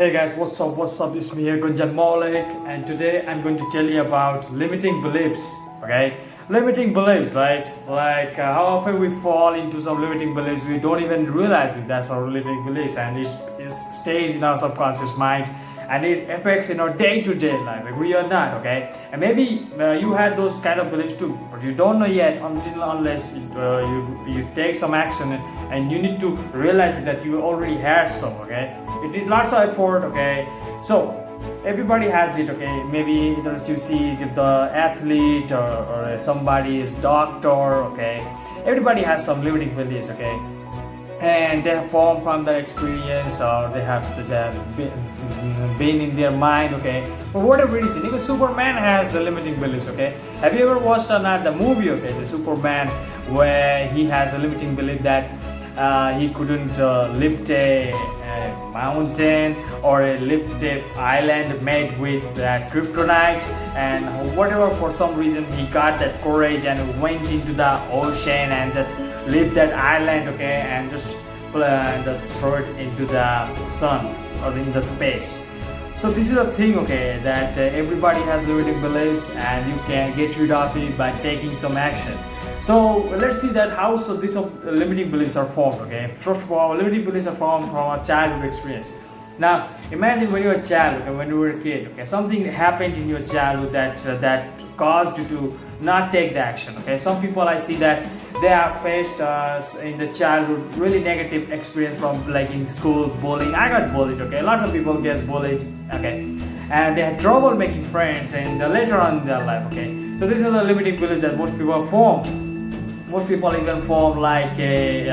Hey guys, what's up? What's up? It's me here, Gunjan Moulik, and today I'm going to tell you about limiting beliefs. Okay, limiting beliefs, right? Like how often we fall into some limiting beliefs, we don't even realize it. That's our limiting beliefs, and it stays in our subconscious mind, and it affects in our day-to-day life. Agree or not? Okay, and maybe you had those kind of beliefs too, but you don't know yet until unless you take some action, and you need to realize that you already had some. Okay, it did lots of effort. Okay, so everybody has it. Okay, maybe either you see the athlete or somebody is doctor. Okay, everybody has some limiting beliefs. Okay, and they have formed from their experience, or they have been in their mind. Okay, for whatever reason, even Superman has the limiting beliefs. Okay, have you ever watched or not the movie? Okay, the Superman, where he has a limiting belief that he couldn't lift a mountain or lift a island made with that kryptonite, and whatever, for some reason he got that courage and went into the ocean and just lift that island. Okay, and just throw it into the sun or in the space. So this is a thing, okay, that everybody has limiting beliefs, and you can get rid of it by taking some action. So let's see that how these limiting beliefs are formed. Okay, first of all, limiting beliefs are formed from a childhood experience. Now imagine when you were a child, okay, when you were a kid, okay, something happened in your childhood that caused you to not take the action. Okay, some people I see that they have faced in the childhood really negative experience from, like, in school, bullying. I got bullied. Okay, lots of people get bullied. Okay, and they had trouble making friends, and later on in their life. Okay, so these are the limiting beliefs that most people form. Most people even form like they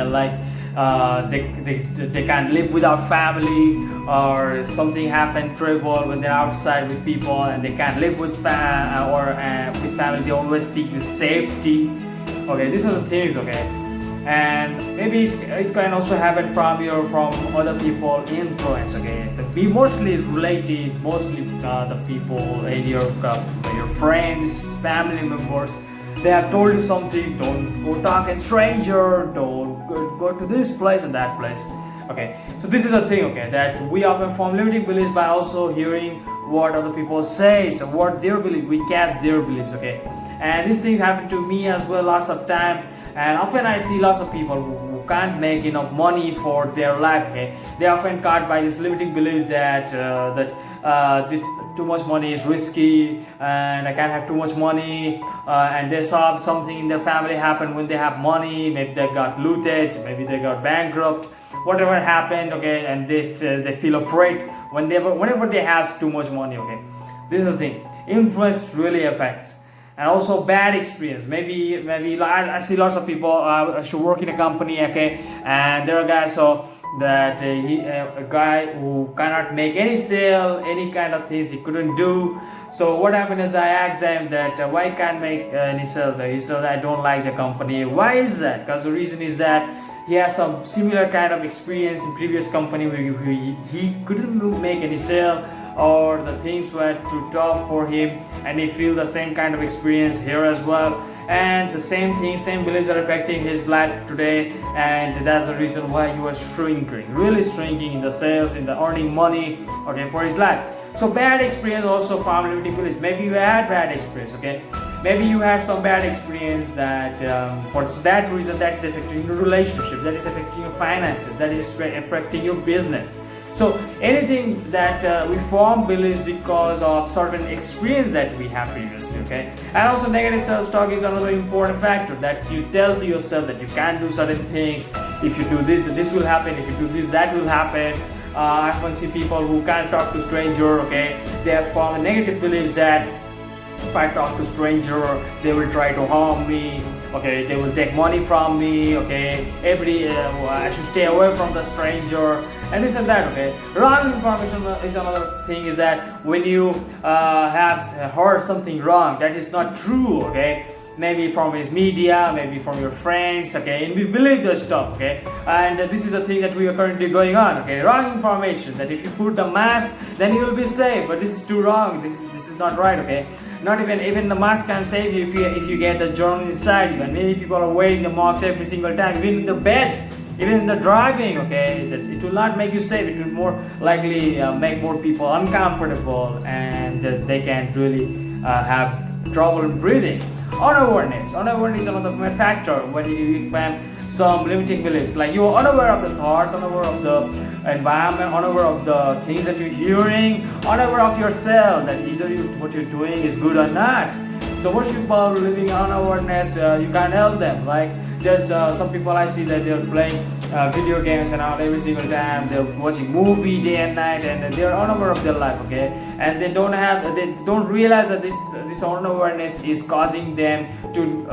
can't live without family, or something happened trouble when they're outside with people, and they can't live with with family. They always seek the safety. Okay, these are the things. Okay, and maybe it can also happen from other people influence. Okay, be mostly relatives, mostly the people in your friends, family members. They have told you something: don't go talk to a stranger, don't go to this place and that place. Okay, so this is a thing, okay, that we often form limiting beliefs by also hearing what other people say, so what their beliefs, we cast their beliefs. Okay, and these things happen to me as well lots of time, and often I see lots of people who can't make enough money for their life. Okay, they are often caught by these limiting beliefs that this too much money is risky, and I can't have too much money, and they saw something in their family happen when they have money. Maybe they got looted, maybe they got bankrupt, whatever happened. Okay, and they feel afraid whenever they have too much money. Okay, this is the thing. Influence really affects. And also bad experience. Maybe I see lots of people should work in a company. Okay, and there are guys that a guy who cannot make any sale, any kind of things he couldn't do. So what happened is I asked them that why can't make any sale. He said, I don't like the company. Why is that? Because the reason is that he has some similar kind of experience in previous company where he couldn't make any sale, or the things were too tough for him, and he feel the same kind of experience here as well, and the same thing, same beliefs are affecting his life today, and that's the reason why he was really shrinking in the sales, in the earning money, okay, for his life. So bad experience also from limiting beliefs. Maybe you had bad experience. Okay, maybe you had some bad experience that for that reason that is affecting your relationship, that is affecting your finances, that is affecting your business. So anything that we form beliefs because of certain experience that we have previously. Okay, and also negative self-talk is another important factor, that you tell to yourself that you can't do certain things. If you do this will happen. If you do this, that will happen. I often see people who can't talk to stranger. Okay, they have formed negative beliefs that if I talk to stranger, they will try to harm me. Okay, they will take money from me. Okay, I should stay away from the stranger, and this and that. Okay, wrong information is another thing, is that when you have heard something wrong that is not true. Okay, maybe from his media, maybe from your friends. Okay, and we believe the stuff. Okay, and this is the thing that we are currently going on. Okay, wrong information, that if you put the mask, then you will be safe, but this is too wrong. This is not right. Okay, not even the mask can save you if you get the germ inside you, and many people are wearing the mask every single time, even in the bed. even in the driving, okay, that it will not make you safe. It will more likely make more people uncomfortable, and they can really have trouble in breathing. Unawareness is another factor when you find some limiting beliefs, like you are unaware of the thoughts, unaware of the environment, unaware of the things that you're hearing, unaware of yourself, that either what you're doing is good or not. So most people living unawareness, you can't help them. Like just some people I see that they're playing video games and all every single time. They're watching movie day and night, and they're unaware of their life, okay? And they don't realize that this unawareness is causing them to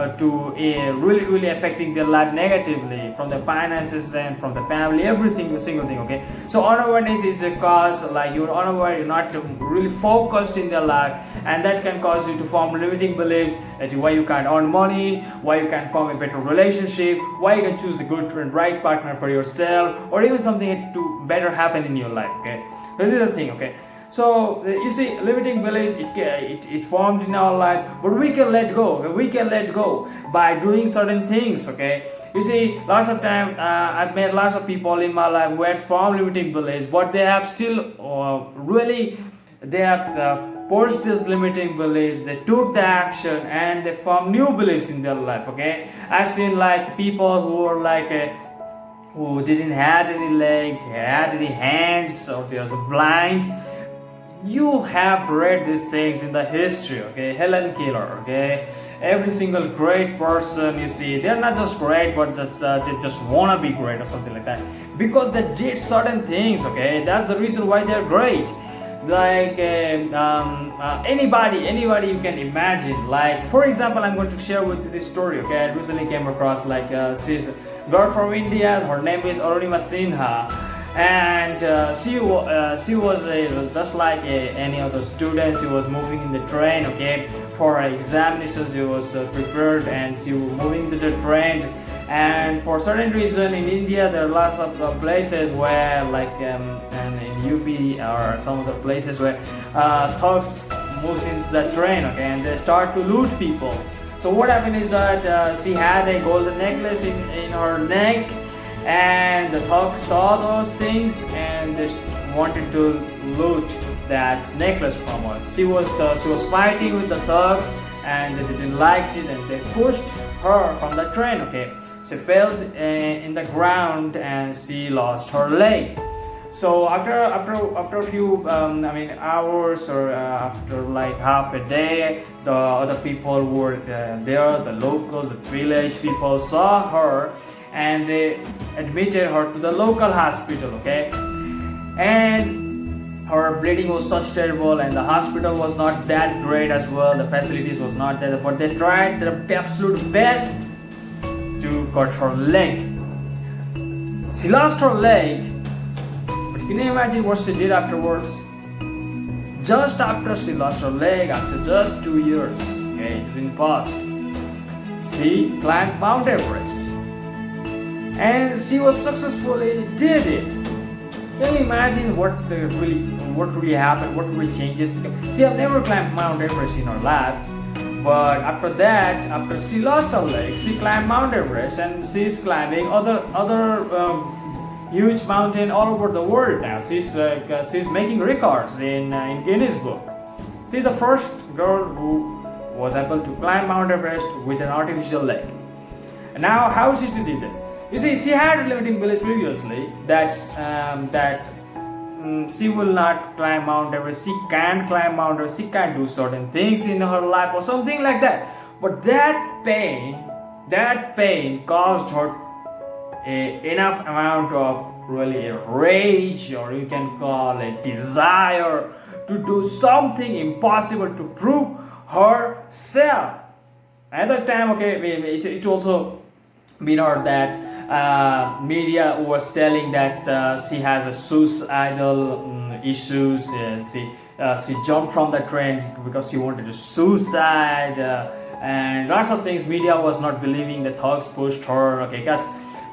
really affecting their life negatively, from the finances and from the family, everything, single thing, okay? So unawareness is a cause, like you're unaware, you're not really focused in their life, and that can cause you to form limiting beliefs that why you can't earn money, why you can't form a better relationship, why you can choose a good and right partner for yourself, or even something to better happen in your life, okay? This is the thing, okay? So you see, limiting beliefs, it formed in our life, but we can let go. Okay? We can let go by doing certain things, okay? You see, lots of time I've met lots of people in my life who have formed limiting beliefs, but they have still they have pushed these limiting beliefs, they took the action, and they formed new beliefs in their life, okay? I've seen like people who were like who didn't have any leg, had any hands, or they was blind. You have read these things in the history, okay? Helen Keller, okay? Every single great person you see, they're not just great, but just they just wanna be great or something like that, because they did certain things, okay? That's the reason why they're great. Like anybody you can imagine. Like for example, I'm going to share with you this story, okay? I recently came across like she's a girl from India. Her name is Arunima Sinha, and she was just like any other student. She was moving in the train, okay, for her examinations. She was prepared, and she was moving to the train. And for certain reason in India, there are lots of places where like and in UP or some of the places where thugs moves into the train, okay, and they start to loot people. So what happened is that she had a golden necklace in her neck, and the thugs saw those things and they wanted to loot that necklace from her. She was fighting with the thugs, and they didn't like it, and they pushed her from the train, okay? She fell in the ground and she lost her leg. So after a few hours, or after like half a day, the other people who were there, the locals, the village people saw her, and they admitted her to the local hospital, okay? And her bleeding was such terrible, and the hospital was not that great as well. The facilities was not there, but they tried their absolute best to cut her leg. She lost her leg, but can you imagine what she did afterwards? Just after she lost her leg, after just 2 years, okay, it's been passed, she climbed Mount Everest, and she was successfully did it. Can you imagine what really happened, what really changes? She have never climbed Mount Everest in her life, but after that, after she lost her leg, she climbed Mount Everest, and she's climbing other huge mountain all over the world now. She's making records in Guinness Book. She's the first girl who was able to climb Mount Everest with an artificial leg. And now, how she did this? You see, she had limiting beliefs previously that she will not climb Mount Everest, she can't climb Mount Everest, she can't do certain things in her life or something like that. But that pain caused her enough amount of really rage, or you can call it desire, to do something impossible to prove herself. At that time, okay, it also been heard that media was telling that she has a suicidal issues. She jumped from the train because she wanted to suicide, and lots of things. Media was not believing. The thugs pushed her, okay, because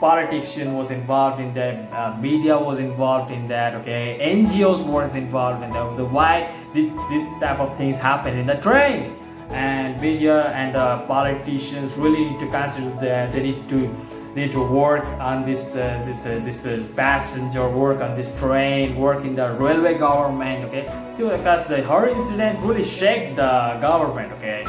politician was involved in that, media was involved in that, okay, NGOs was involved in that. Why this type of things happen in the train, and media and the politicians really need to consider that. They need to they need to work on this passenger, work on this train, work in the railway government. Okay, see, because her incident really shook the government. Okay,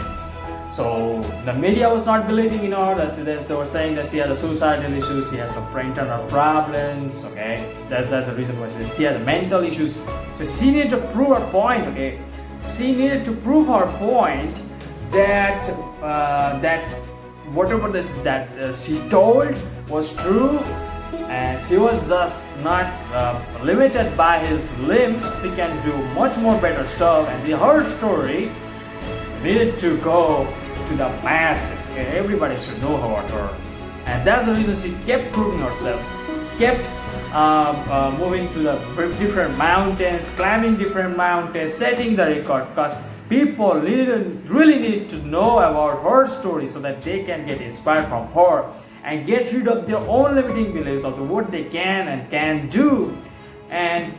so the media was not believing in her. They were saying that she has a suicidal issues, she has some internal problems. Okay, that's the reason why she has mental issues. So she needed to prove her point. Okay, she needed to prove her point that whatever that she told was true, and she was just not limited by his limbs. She can do much more better stuff, and her story needed to go to the masses. Okay? Everybody should know about her, and that's the reason she kept proving herself, kept moving to the different mountains, climbing different mountains, setting the record. Because people really need to know about her story so that they can get inspired from her and get rid of their own limiting beliefs of what they can and can do, and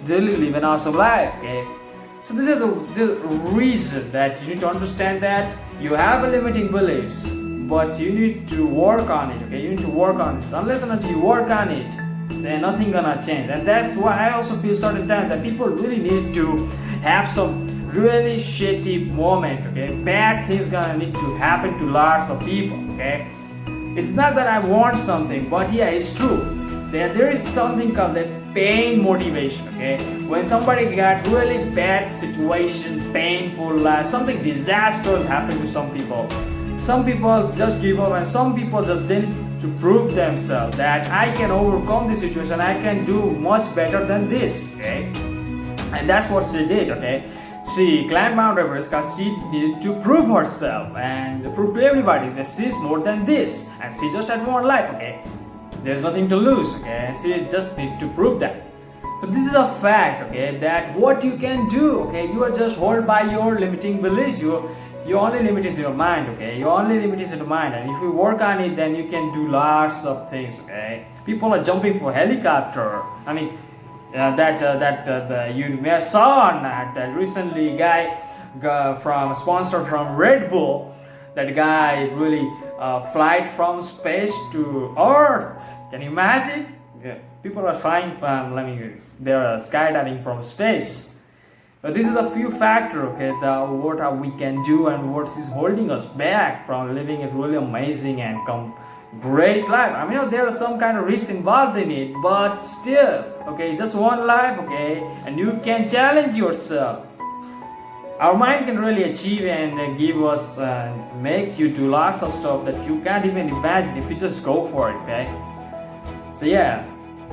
really live an awesome life. Okay? So this is the reason that you need to understand that you have a limiting beliefs, but you need to work on it. Okay, you need to work on it. So unless and until you work on it, then nothing gonna change. And that's why I also feel certain times that people really need to have some really shitty moment. Okay, bad things gonna need to happen to lots of people. Okay, it's not that I want something, but yeah, it's true. There is something called that pain motivation. Okay, when somebody got really bad situation, painful life, something disastrous happened to some people just give up, and some people just didn't to prove themselves that I can overcome this situation, I can do much better than this. Okay, and that's what she did. Okay, she climbed Mount Everest because she needed to prove herself and prove to everybody that she's more than this, and she just had one life. Okay, there's nothing to lose. Okay, she just need to prove that. So this is a fact. Okay, that what you can do. Okay, you are just held by your limiting beliefs. Your only limit is your mind. Okay, your only limit is your mind, and if you work on it, then you can do lots of things. Okay, people are jumping for helicopter. I mean, you may have saw on that recently guy from sponsor from Red Bull. That guy really flight from space to Earth. Can you imagine? Yeah. People are flying from, they're skydiving from space. But this is a few factors, okay, what we can do and what is holding us back from living a really amazing and great life. I mean, there are some kind of risk involved in it, but still, okay, it's just one life, okay, and you can challenge yourself. Our mind can really achieve and give us, make you do lots of stuff that you can't even imagine if you just go for it. Okay. So yeah,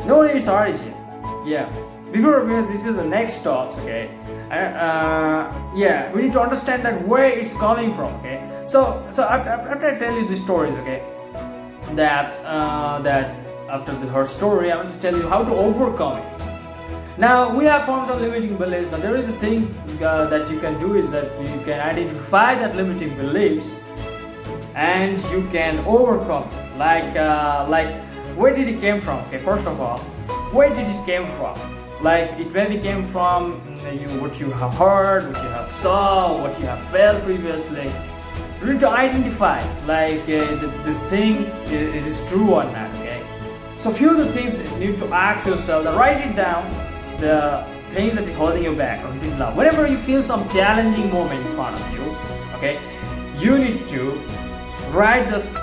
know its origin. Yeah. Before this is the next stops. Okay. Yeah, we need to understand that where it's coming from. Okay. So after I tell you the stories, okay, that after her story, I want to tell you how to overcome it. Now we have forms of limiting beliefs. Now there is a thing that you can do is that you can identify that limiting beliefs and you can overcome it. Like where did it came from? Okay, first of all, where did it came from? Like it really came from what you have heard, what you have saw, what you have felt previously. You need to identify like this thing is true or not. Okay, so few of the things you need to ask yourself. Write it down. The things that are holding you back until now. Whenever you feel some challenging moment in front of you, okay, you need to write this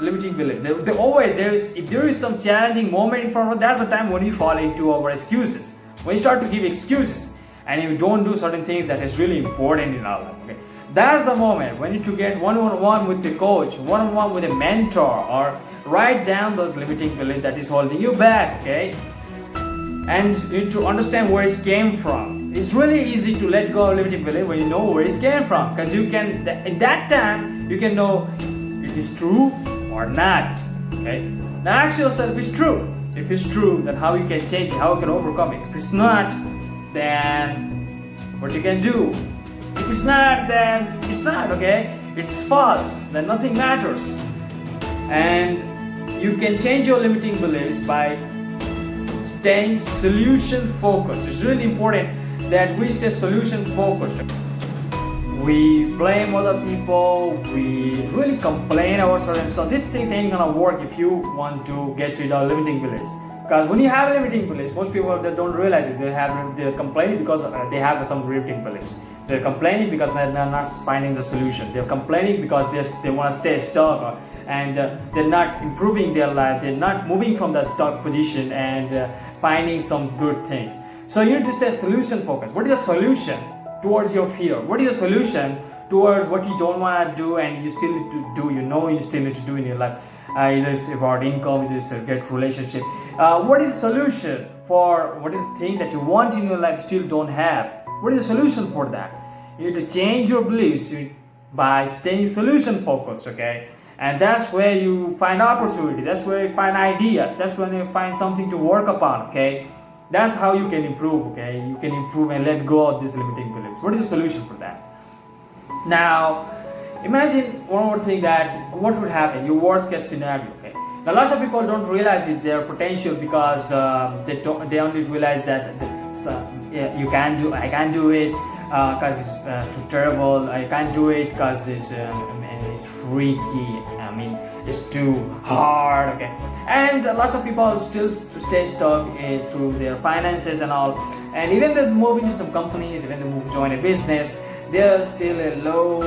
limiting belief. If there is some challenging moment in front of you, that's the time when you fall into our excuses. When you start to give excuses and you don't do certain things that is really important in our life. Okay, that's the moment when you need to get one-on-one with the coach, one-on-one with a mentor, or write down those limiting beliefs that is holding you back. Okay. And you need to understand where it came from. It's really easy to let go of limiting belief when you know where it came from, because you can, in that time, you can know is this true or not. Okay. Now ask yourself if it's true. If it's true, then how you can change it, how you can overcome it. If it's not, then what you can do. If it's not, then it's not. Okay. It's false. Then nothing matters. And you can change your limiting beliefs by staying solution focused. It's really important that we stay solution focused. we blame other people, we really complain about certain stuff. These things ain't gonna work if you want to get rid of limiting beliefs. Because when you have limiting beliefs, most people they don't realize it. They're complaining because they have some limiting beliefs. They're complaining because they're not finding the solution. They're complaining because they want to stay stuck, and they're not improving their life. They're not moving from the stuck position and finding some good things. So you need to stay solution focused. What is the solution towards your fear? What is the solution towards what you don't want to do and you still need to do? You know you still need to do in your life. Either it's about income, either it's a great relationship. What is the solution for what is the thing that you want in your life still don't have? What is the solution for that? You need to change your beliefs by staying solution focused, okay? And that's where you find opportunities. That's where you find ideas. That's when you find something to work upon, okay? That's how you can improve, okay? You can improve and let go of these limiting beliefs. What is the solution for that? Now, imagine one more thing that what would happen, your worst case scenario, okay? Now, lots of people don't realize their potential because they only realize that you can't do, I can't do it because it's too terrible. I can't do it because it's freaky. I mean, it's too hard, okay? And lots of people still stay stuck through their finances and all. And even they move into some companies, even they move join a business, they're still a low.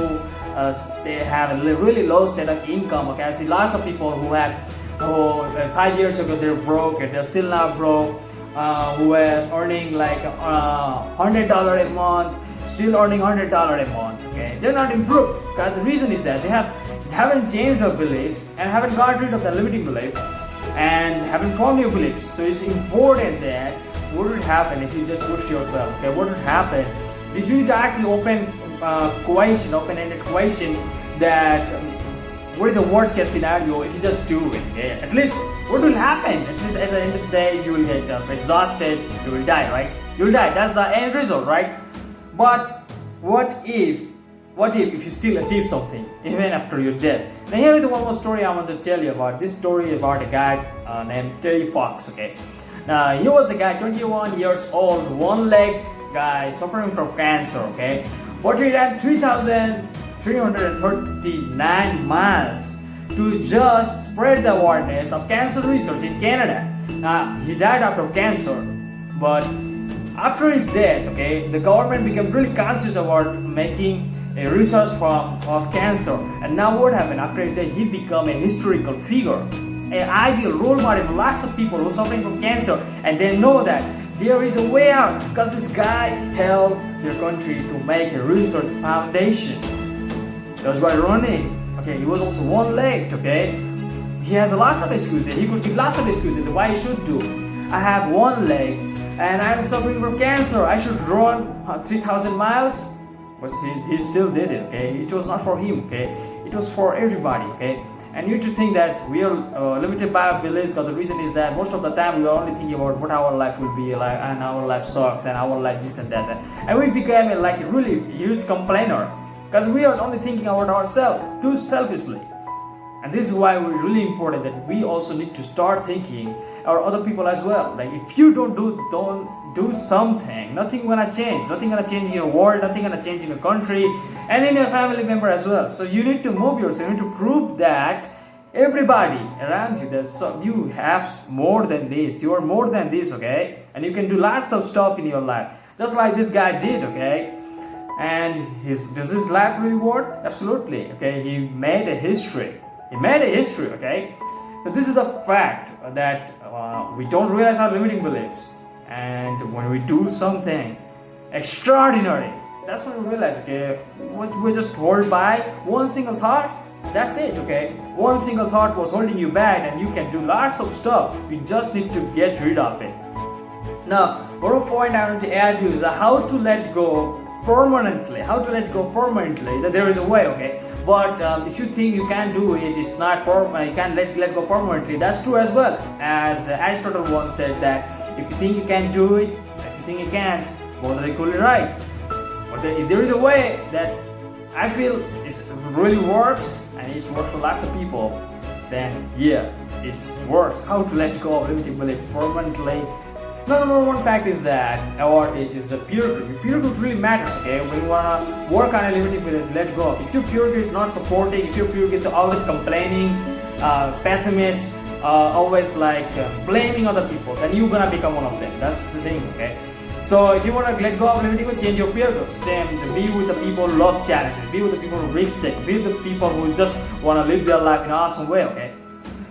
They have a really low state of income. Okay, I see lots of people who had 5 years ago they're broke and they're still not broke. Who were earning like $100 a month, still earning $100 a month. Okay, they're not improved because the reason is that they haven't changed their beliefs and haven't got rid of the limiting belief and haven't formed new beliefs. So it's important that what would happen if you just push yourself. Okay, what would happen? Did you need to ask the open-ended question that what is the worst case scenario if you just do it? Okay? At least what will happen? At least at the end of the day, you will get exhausted, you will die, right? You will die. That's the end result, right? But what if you still achieve something even after your death? Now here is one more story I want to tell you about. This story about a guy named Terry Fox. Okay, now he was a guy 21 years old, one-legged guy suffering from cancer. Okay, but he ran 3,339 miles to just spread the awareness of cancer research in Canada. Now he died after cancer, but after his death, okay, the government became really conscious about making a research of cancer. And now what happened? After his death, he became a historical figure, an ideal role model for lots of people who are suffering from cancer. And they know that there is a way out because this guy helped their country to make a research foundation. That's why running. Okay, he was also one-legged. Okay, he has lots of excuses. He could give lots of excuses why he should do. I have one leg and I'm suffering from cancer. I should run 3,000 miles. But he still did it. Okay, it was not for him. Okay, it was for everybody. Okay, and you need to think that we are limited by our beliefs because the reason is that most of the time we are only thinking about what our life will be like, and our life sucks, and our life this and that, and we became a really huge complainer because we are only thinking about ourselves too selfishly. And this is why it's really important that we also need to start thinking about other people as well. Like if you don't do something, nothing gonna change. Nothing gonna change in your world, nothing gonna change in your country and in your family member as well. So you need to move yourself. You need to prove that everybody around you, you have more than this. You are more than this, okay? And you can do lots of stuff in your life. Just like this guy did, okay? And does his life really worth? Absolutely, okay? He made a history. Okay? So this is the fact that we don't realize our limiting beliefs. And when we do something extraordinary, that's when we realize, okay, what we're just told by one single thought, that's it, okay? One single thought was holding you back and you can do lots of stuff. You just need to get rid of it. Now, one more point I want to add to is how to let go permanently. That there is a way, okay? But if you think you can't do it, it's not you can't let go permanently. That's true as well. As Aristotle once said that if you think you can do it, if you think you can't, both are equally right. But if there is a way that I feel it really works and it's worked for lots of people, then yeah, it works. How to let go of limiting belief permanently. Number one fact is that, or it is the peer group. Peer group really matters, okay? When you wanna work on a limiting beliefs, let go. If your peer group is not supporting, if your peer group is always complaining, pessimist, always blaming other people, then you're gonna become one of them. That's the thing, okay? So if you want to let go of limiting beliefs, change your peer groups. Be with the people who love challenges. Be with the people who risk take. Be with the people who just want to live their life in an awesome way, okay?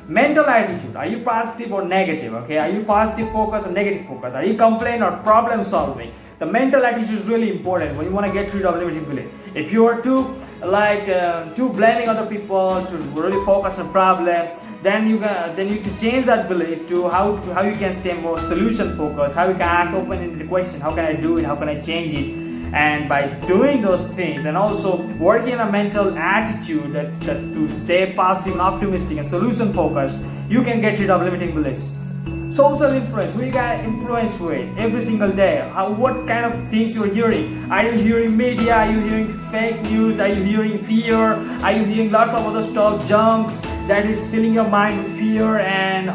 Mental attitude. Are you positive or negative? Okay, are you positive focus or negative focus? Are you complaining or problem solving? The mental attitude is really important when you want to get rid of limiting belief. If you are too blaming other people, to really focus on problem, then you need to change that belief to how you can stay more solution focused. How you can ask open-ended question. How can I do it? How can I change it? And by doing those things and also working on a mental attitude that to stay positive and optimistic and solution focused, you can get rid of limiting beliefs. Social influence, who you got influence with every single day? What kind of things you're hearing? Are you hearing media? Are you hearing fake news? Are you hearing fear? Are you hearing lots of other stuff, junks that is filling your mind with fear and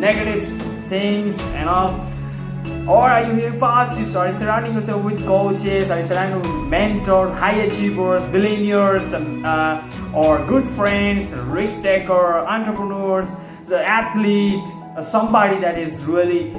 negative things and all? Or are you hearing positives? Are you surrounding yourself with coaches? Are you surrounding with mentors, high achievers, billionaires, or good friends, risk taker, entrepreneurs, the athlete, somebody that is really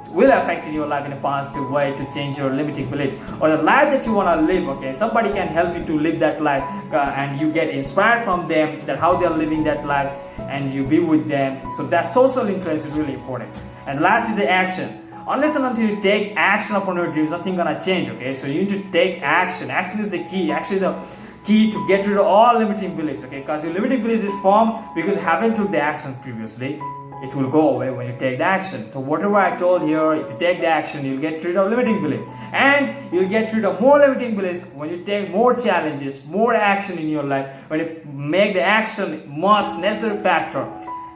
will affect in your life in a positive way to change your limiting beliefs or the life that you want to live, okay? Somebody can help you to live that life and you get inspired from them, that how they're living that life, and you be with them. So that social influence is really important. And last is the action. Unless and until you take action upon your dreams, nothing gonna change, okay? So you need to take action. Action is the key. Action is the key to get rid of all limiting beliefs, okay? Because your limiting beliefs is formed because you haven't took the action previously. It will go away when you take the action. So whatever I told here, if you take the action, you'll get rid of limiting beliefs. And you'll get rid of more limiting beliefs when you take more challenges, more action in your life, when you make the action must necessary factor,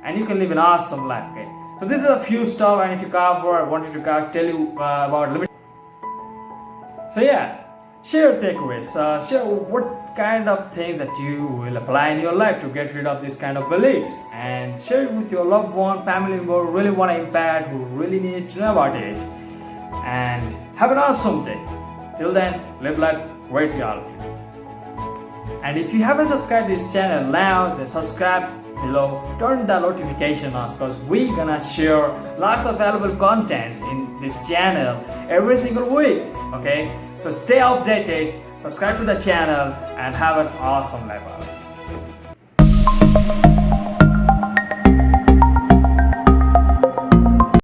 and you can live an awesome life, okay? So this is a few stuff I need to cover. I wanted to tell you about limiting. So yeah, share takeaways. Share what kind of things that you will apply in your life to get rid of this kind of beliefs, and share it with your loved one, family member who really want to impact, who really need to know about it. And have an awesome day. Till then, live life greatly, all of you. And if you haven't subscribed this channel now, then subscribe below, turn the notification on, because we're gonna share lots of valuable contents in this channel every single week, okay? So stay updated, subscribe to the channel, and have an awesome life.